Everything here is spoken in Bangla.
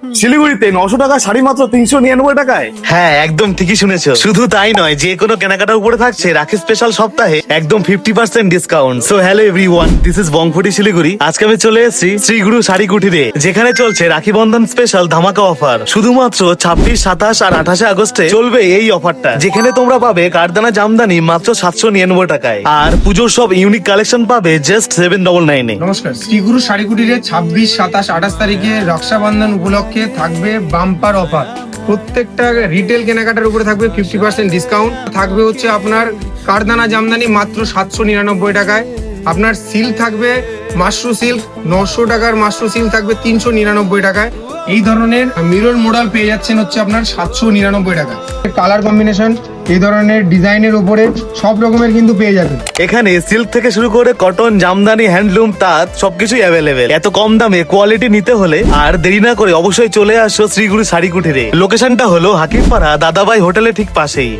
শিলিগুড়িতে 900 টাকা শাড়ি মাত্র 399 টাকায়। হ্যাঁ, একদম ঠিকই শুনেছো। শুধু তাই নয়, যে কোনো কেনাকাটার উপরে থাকছে রাখি স্পেশাল সপ্তাহে একদম 50% discount. So hello everyone, this is বংফুটি শিলিগুড়ি। আজকে আমি চলে এসেছি শ্রীগুরু শাড়ি কুটিরে, যেখানে চলছে রাখি বন্ধন স্পেশাল ধামাকা অফার। শুধুমাত্র 26, 27 আর 28 আগস্টে চলবে এই অফারটা, যেখানে তোমরা পাবে কারদানা জামদানি মাত্র 799 টাকায়, আর পুজোর সব ইউনিক কালেকশন পাবে জাস্ট 799 এ। নমস্কার, শ্রীগুরু শাড়ি কুটিরে 26, 27, 28 তারিখে রক্ষাবন্ধন উপলক্ষে থাকবে বাম্পার অফার। প্রত্যেকটা রিটেল কেনাকাটার উপরে থাকবে 50% ডিসকাউন্ট। থাকবে হচ্ছে আপনার কারদানা জামদানি মাত্র 799 টাকায়। আপনার সিল্ক থাকবে মাশরু সিল্ক 900 টাকার, মাশরু সিল্ক থাকবে 399 টাকায়। এই ধরনের মিরর মডেল পেয়ে যাচ্ছেন হচ্ছে আপনার 799 টাকায়। কালার কম্বিনেশন এই ধরনের ডিজাইনের উপরে সব রকমের কিন্তু পেয়ে যাবেন। এখানে সিল্ক থেকে শুরু করে কটন, জামদানি, হ্যান্ডলুম, তাঁত সবকিছুই অ্যাভেলেবেল। এত কম দামে কোয়ালিটি নিতে হলে আর দেরি না করে অবশ্যই চলে আসো শ্রীগুরু শাড়ি কুটিরে। লোকেশনটা হলো হাকিমপাড়া দাদাভাই হোটেলের ঠিক পাশেই।